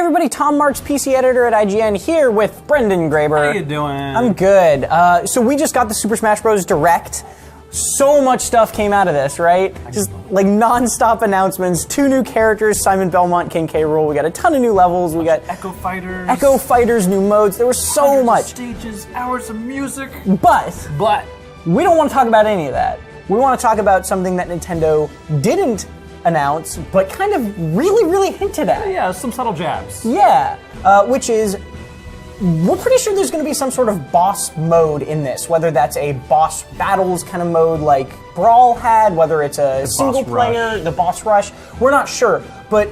everybody, Tom Marks, PC editor at IGN, here with Brendan Graber. How you doing? I'm good. So we just got the Super Smash Bros. Direct. So much stuff came out of this, right? Just like non-stop announcements, 2 new characters, Simon Belmont, King K. Rool. We got a ton of new levels. We got Echo Fighters. Echo Fighters, new modes. There was so much. Stages, hours of music. But we don't want to talk about any of that. We want to talk about something that Nintendo didn't announce, but kind of really hinted at. Yeah, some subtle jabs. Yeah, which is, we're pretty sure there's going to be some sort of boss mode in this, whether that's a boss battles kind of mode like Brawl had, whether it's a single player, the boss rush. We're not sure, but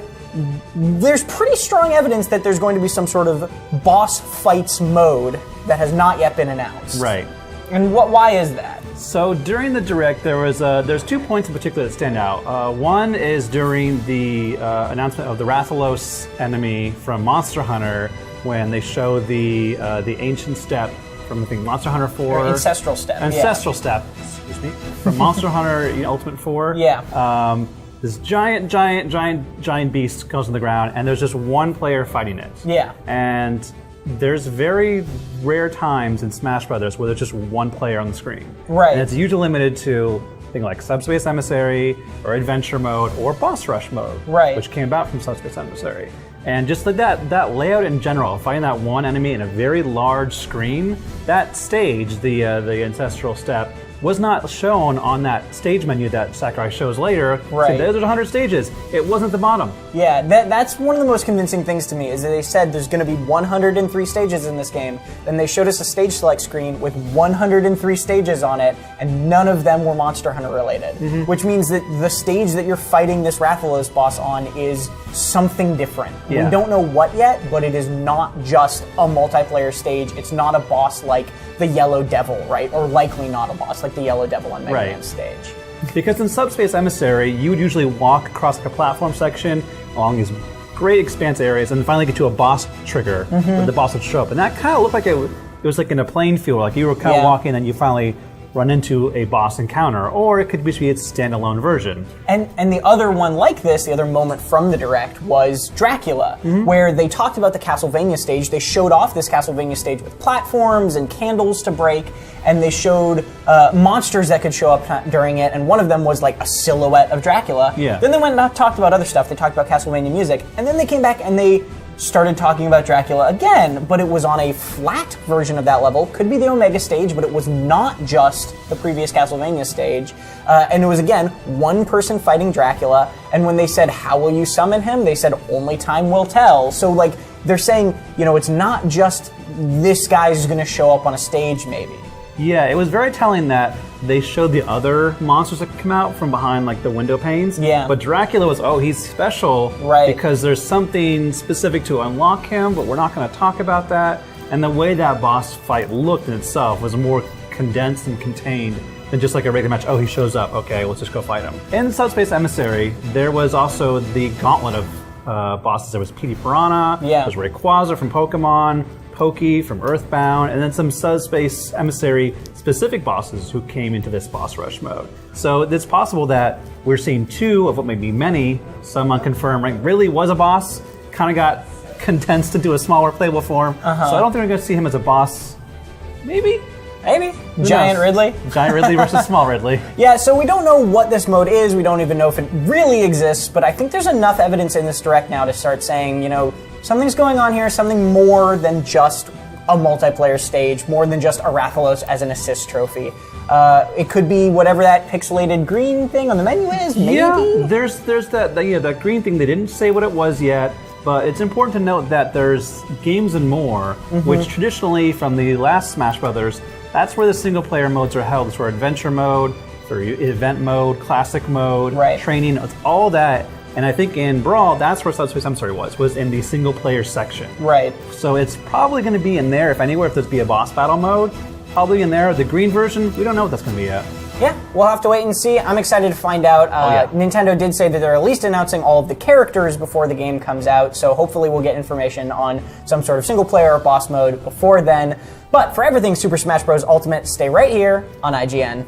there's pretty strong evidence that there's going to be some sort of boss fights mode that has not yet been announced. Right. And why is that? So during the Direct, there's 2 points in particular that stand out. One is during the announcement of the Rathalos enemy from Monster Hunter, when they show the ancient step from, I think, Monster Hunter 4. Or Ancestral Step. Ancestral Step, excuse me, from Monster Hunter Ultimate 4. Yeah. This giant beast goes on the ground, and there's just one player fighting it. Yeah. And there's very rare times in Smash Brothers where there's just one player on the screen. Right. And it's usually limited to things like Subspace Emissary or Adventure Mode or Boss Rush Mode. Right. Which came about from Subspace Emissary. And just like that layout in general, fighting that one enemy in a very large screen, that stage, the Ancestral Step, was not shown on that stage menu that Sakurai shows later. Right. So there's 100 stages. It wasn't at the bottom. Yeah, that's one of the most convincing things to me, is that they said there's going to be 103 stages in this game. Then they showed us a stage select screen with 103 stages on it, and none of them were Monster Hunter related. Mm-hmm. Which means that the stage that you're fighting this Rathalos boss on is something different. Yeah. We don't know what yet, but it is not just a multiplayer stage. It's not a boss like the Yellow Devil, right? Or likely not a boss like the Yellow Devil on Mega Man stage. Because in Subspace Emissary, you would usually walk across like a platform section along these great expanse areas and finally get to a boss trigger where the boss would show up. And that kind of looked like it was like in a playing field, like you were kind of walking and you finally run into a boss encounter, or it could be its standalone version. And the other one like this, the other moment from the Direct, was Dracula, where they talked about the Castlevania stage. They showed off this Castlevania stage with platforms and candles to break, and they showed monsters that could show up during it, and one of them was like a silhouette of Dracula. Yeah. Then they went and talked about other stuff. They talked about Castlevania music, and then they came back and they started talking about Dracula again, but it was on a flat version of that level. Could be the Omega stage, but it was not just the previous Castlevania stage. And it was, again, one person fighting Dracula, and when they said, how will you summon him? They said, only time will tell. So, like, they're saying, you know, it's not just this guy's gonna show up on a stage, maybe. Yeah, it was very telling that they showed the other monsters that come out from behind like the window panes. Yeah. But Dracula was, he's special because there's something specific to unlock him, but we're not going to talk about that. And the way that boss fight looked in itself was more condensed and contained than just like a regular match. Oh, he shows up. Okay, let's just go fight him. In Subspace Emissary, there was also the gauntlet of bosses. There was Petey Piranha, there was Rayquaza from Pokemon, Pokey from Earthbound, and then some Subspace Emissary specific bosses who came into this boss rush mode. So it's possible that we're seeing 2 of what may be many, some unconfirmed, right? Really was a boss, kind of got condensed into a smaller playable form. So I don't think we're going to see him as a boss. Maybe? Giant Ridley? Giant Ridley versus small Ridley. Yeah, so we don't know what this mode is. We don't even know if it really exists, but I think there's enough evidence in this Direct now to start saying, you know, something's going on here, something more than just a multiplayer stage, more than just a Rathalos as an assist trophy. It could be whatever that pixelated green thing on the menu is, maybe? Yeah, there's that green thing. They didn't say what it was yet, but it's important to note that there's Games and More, which traditionally from the last Smash Brothers, that's where the single player modes are held. It's where Adventure Mode, for Event Mode, Classic Mode, Training, it's all that. And I think in Brawl, that's where Subspace Emissary was in the single player section. Right. So it's probably going to be in there, if anywhere, if there's be a boss battle mode, probably in there. The green version, we don't know what that's going to be yet. Yeah, we'll have to wait and see. I'm excited to find out. Nintendo did say that they're at least announcing all of the characters before the game comes out, so hopefully we'll get information on some sort of single player or boss mode before then. But for everything Super Smash Bros. Ultimate, stay right here on IGN.